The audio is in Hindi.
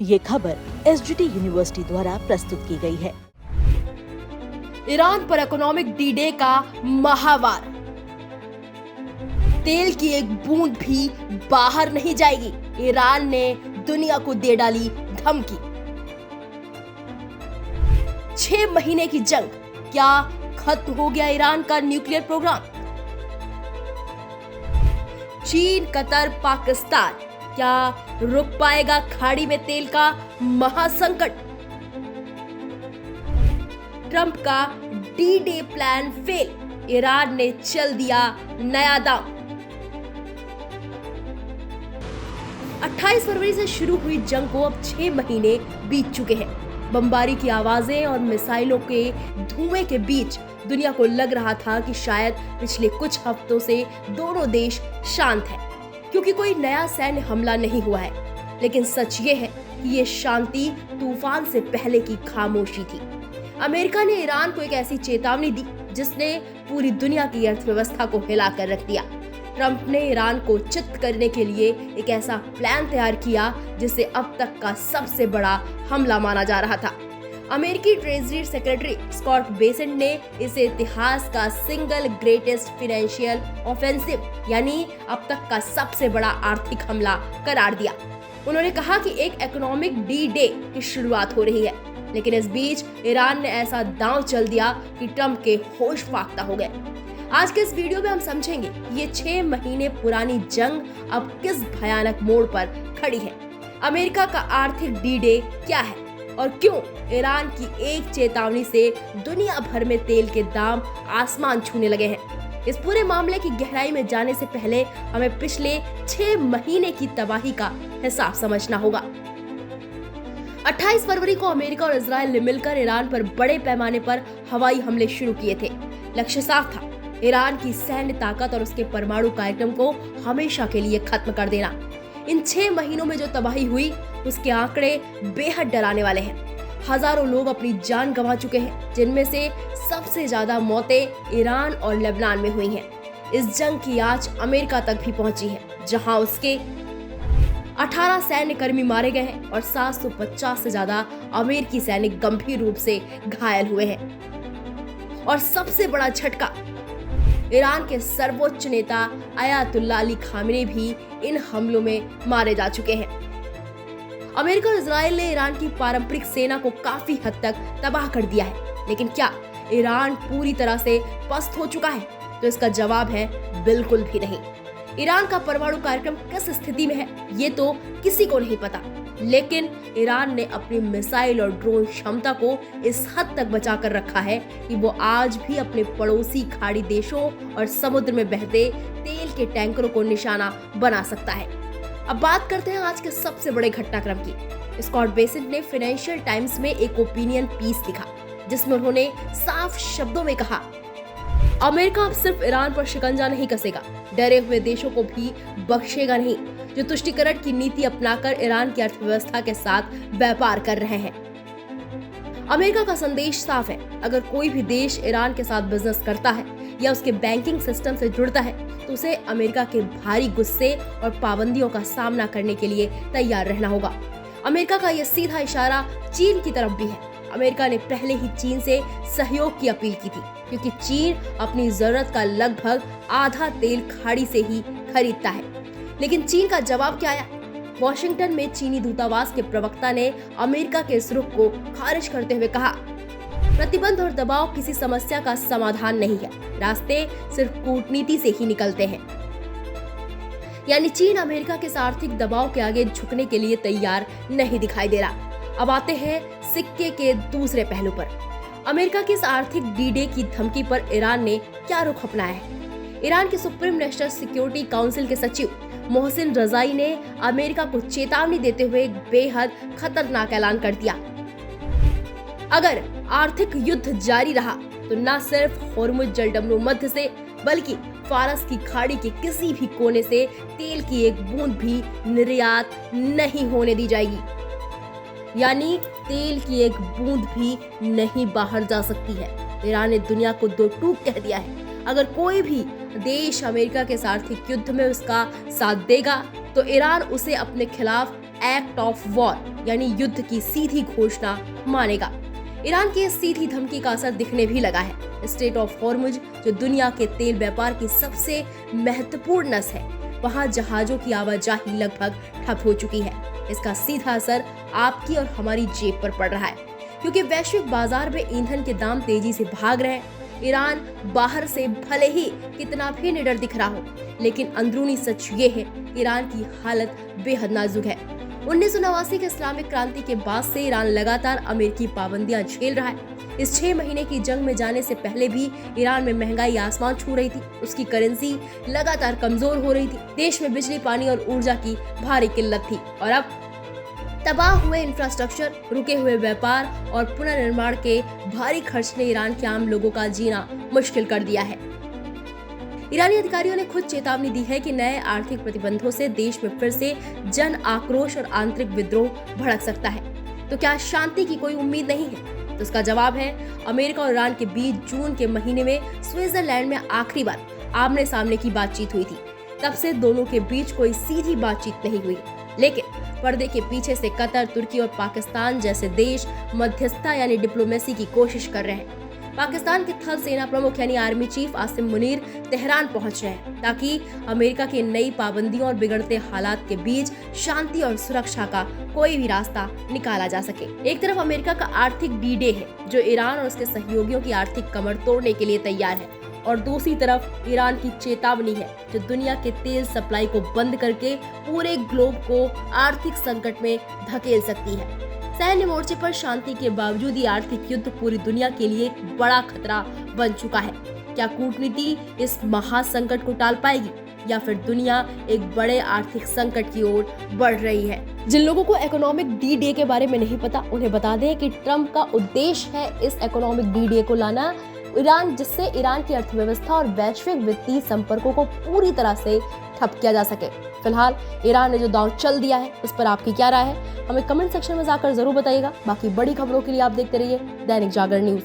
ये खबर एसजीटी यूनिवर्सिटी द्वारा प्रस्तुत की गई है। ईरान पर इकोनॉमिक डी डे का महावार, तेल की एक बूंद भी बाहर नहीं जाएगी, ईरान ने दुनिया को दे डाली धमकी। 6 महीने की जंग, क्या खत्म हो गया ईरान का न्यूक्लियर प्रोग्राम? चीन, कतर, पाकिस्तान, क्या रुक पाएगा खाड़ी में तेल का महासंकट? ट्रंप का D day plan fail, Iran ने चल दिया नया दांव। 28 फरवरी से शुरू हुई जंग को अब 6 महीने बीत चुके हैं। बमबारी की आवाजें और मिसाइलों के धुएं के बीच दुनिया को लग रहा था कि शायद पिछले कुछ हफ्तों से दोनों देश शांत हैं, क्योंकि कोई नया सैन्य हमला नहीं हुआ है। लेकिन सच ये है कि ये शांति तूफान से पहले की खामोशी थी। अमेरिका ने ईरान को एक ऐसी चेतावनी दी जिसने पूरी दुनिया की अर्थव्यवस्था को हिलाकर रख दिया। ट्रंप ने ईरान को चित करने के लिए एक ऐसा प्लान तैयार किया जिसे अब तक का सबसे बड़ा हमला माना जा रहा था। अमेरिकी ट्रेजरी सेक्रेटरी स्कॉट बेसेंट ने इसे इतिहास का सिंगल ग्रेटेस्ट फाइनेंशियल ऑफेंसिव, यानी अब तक का सबसे बड़ा आर्थिक हमला करार दिया। उन्होंने कहा कि एक इकोनॉमिक डी डे की शुरुआत हो रही है, लेकिन इस बीच ईरान ने ऐसा दांव चल दिया कि ट्रंप के होश फाख्ता हो गए। आज के इस वीडियो में हम समझेंगे ये 6 महीने पुरानी जंग अब किस भयानक मोड़ पर खड़ी है, अमेरिका का आर्थिक डी डे क्या है और क्यों ईरान की एक चेतावनी से दुनिया भर में तेल के दाम आसमान छूने लगे हैं। इस पूरे मामले की गहराई में जाने से पहले हमें पिछले 6 महीने की तबाही का हिसाब समझना होगा। 28 फरवरी को अमेरिका और इजराइल ने मिलकर ईरान पर बड़े पैमाने पर हवाई हमले शुरू किए थे। लक्ष्य साफ था, ईरान की सैन्य ताकत और उसके परमाणु कार्यक्रम को हमेशा के लिए खत्म कर देना। इन 6 महीनों में जो तबाही हुई उसके आंकड़े बेहद डराने वाले हैं। हजारों लोग अपनी जान गंवा चुके हैं, जिनमें से सबसे ज्यादा मौतें ईरान और लेबनान में हुई हैं। इस जंग की आंच अमेरिका तक भी पहुंची है, जहां उसके 18 सैन्य कर्मी मारे गए हैं और 750 से ज्यादा अमेरिकी सैनिक गंभीर रूप से घायल हुए हैं। और सबसे बड़ा झटका, ईरान के सर्वोच्च नेता अयातुल्ला अली खामेनी भी इन हमलों में मारे जा चुके हैं। अमेरिका और इजराइल ने ईरान की पारंपरिक सेना को काफी हद तक तबाह कर दिया है, लेकिन क्या ईरान पूरी तरह से पस्त हो चुका है? तो इसका जवाब है बिल्कुल भी नहीं। ईरान का परमाणु कार्यक्रम किस स्थिति में है ये तो किसी को नहीं पता, लेकिन ईरान ने अपनी मिसाइल और ड्रोन क्षमता को इस हद तक बचा कर रखा है कि वो आज भी अपने पड़ोसी खाड़ी देशों और समुद्र में बहते तेल के टैंकरों को निशाना बना सकता है। अब बात करते हैं आज के सबसे बड़े घटनाक्रम की। स्कॉट बेसेंट ने फाइनेंशियल टाइम्स में एक ओपिनियन पीस लिखा, जिसमें उन्होंने साफ शब्दों में कहा, अमेरिका अब सिर्फ ईरान पर शिकंजा नहीं कसेगा, डरे हुए देशों को भी बख्शेगा नहीं, जो तुष्टीकरण की नीति अपनाकर ईरान की अर्थव्यवस्था के साथ व्यापार कर रहे हैं। अमेरिका का संदेश साफ है, अगर कोई भी देश ईरान के साथ बिजनेस करता है या उसके बैंकिंग सिस्टम से जुड़ता है तो उसे अमेरिका के भारी गुस्से और पाबंदियों का सामना करने के लिए तैयार रहना होगा। अमेरिका का यह सीधा इशारा चीन की तरफ भी है। अमेरिका ने पहले ही चीन से सहयोग की अपील की थी, क्योंकि चीन अपनी जरूरत का लगभग आधा तेल खाड़ी से ही खरीदता है। लेकिन चीन का जवाब क्या आया? वॉशिंगटन में चीनी दूतावास के प्रवक्ता ने अमेरिका के इस रुख को खारिज करते हुए कहा, प्रतिबंध और दबाव किसी समस्या का समाधान नहीं है, रास्ते सिर्फ कूटनीति से ही निकलते हैं। यानी चीन अमेरिका के आर्थिक दबाव के आगे झुकने के लिए तैयार नहीं दिखाई दे रहा। अब आते हैं सिक्के के दूसरे पहलू पर। अमेरिका की इस आर्थिक डी डे की धमकी पर ईरान ने क्या रुख अपनाया है? ईरान के सुप्रीम नेशनल सिक्योरिटी काउंसिल के सचिव मोहसिन रजाई ने अमेरिका को चेतावनी देते हुए एक बेहद खतरनाक ऐलान कर दिया। अगर आर्थिक युद्ध जारी रहा तो न सिर्फ होर्मुज जलडमरू मध्य से, बल्कि फारस की खाड़ी के किसी भी कोने से तेल की एक बूंद भी निर्यात नहीं होने दी जाएगी। यानी तेल की एक बूंद भी नहीं बाहर जा सकती है। ईरान ने दुनिया को दो टूक कह दिया है। अगर कोई भी देश अमेरिका के आर्थिक युद्ध में उसका साथ देगा तो ईरान उसे अपने खिलाफ एक्ट ऑफ वॉर यानी युद्ध की सीधी घोषणा मानेगा। ईरान की इस सीधी धमकी का असर दिखने भी लगा है। स्ट्रेट ऑफ हॉर्मुज, जो दुनिया के तेल व्यापार की सबसे महत्वपूर्ण नस है, वहां जहाजों की आवाजाही लगभग ठप हो चुकी है। इसका सीधा असर आपकी और हमारी जेब पर पड़ रहा है, क्योंकि वैश्विक बाजार में ईंधन के दाम तेजी से भाग रहे हैं। ईरान बाहर से भले ही कितना भी निडर दिख रहा हो, लेकिन अंदरूनी सच ये है, ईरान की हालत बेहद नाजुक है। 1989 के इस्लामिक क्रांति के बाद से ईरान लगातार अमेरिकी पाबंदियां झेल रहा है। इस 6 महीने की जंग में जाने से पहले भी ईरान में महंगाई आसमान छू रही थी। उसकी करेंसी लगातार कमजोर हो रही थी। देश में बिजली, पानी और ऊर्जा की भारी किल्लत थी, और अब तबाह हुए इंफ्रास्ट्रक्चर, रुके हुए व्यापार और पुनर्निर्माण के भारी खर्च ने ईरान के आम लोगों का जीना मुश्किल कर दिया है। ईरानी अधिकारियों ने खुद चेतावनी दी है कि नए आर्थिक प्रतिबंधों से देश में फिर से जन आक्रोश और आंतरिक विद्रोह भड़क सकता है। तो क्या शांति की कोई उम्मीद नहीं है? तो इसका जवाब है, अमेरिका और ईरान के बीच जून के महीने में स्विट्जरलैंड में आखिरी बार आमने सामने की बातचीत हुई थी। तब से दोनों के बीच कोई सीधी बातचीत नहीं हुई, लेकिन पर्दे के पीछे से कतर, तुर्की और पाकिस्तान जैसे देश मध्यस्थता यानी डिप्लोमेसी की कोशिश कर रहे हैं। पाकिस्तान के थल सेना प्रमुख यानी army chief Asim Munir Tehran पहुंच रहे हैं, ताकि अमेरिका की नई पाबंदियों और बिगड़ते हालात के बीच शांति और सुरक्षा का कोई भी रास्ता निकाला जा सके। एक तरफ अमेरिका का आर्थिक डी-डे है, जो ईरान और उसके सहयोगियों की आर्थिक कमर तोड़ने के लिए तैयार है, और दूसरी तरफ ईरान की चेतावनी है, जो दुनिया के तेल सप्लाई को बंद करके पूरे ग्लोब को आर्थिक संकट में धकेल सकती है। सैन्य मोर्चे पर शांति के बावजूद ये आर्थिक युद्ध पूरी दुनिया के लिए एक बड़ा खतरा बन चुका है। क्या कूटनीति इस महासंकट को टाल पाएगी, या फिर दुनिया एक बड़े आर्थिक संकट की ओर बढ़ रही है? जिन लोगों को इकोनॉमिक डी-डे के बारे में नहीं पता, उन्हें बता दें कि ट्रम्प का उद्देश्य है इस इकोनॉमिक डी-डे को लाना, जिससे ईरान की अर्थव्यवस्था और वैश्विक वित्तीय संपर्कों को पूरी तरह से ठप किया जा सके। फिलहाल ईरान ने जो दांव चल दिया है, उस पर आपकी क्या राय है? हमें कमेंट सेक्शन में जाकर जरूर बताइएगा। बाकी बड़ी खबरों के लिए आप देखते रहिए दैनिक जागरण न्यूज।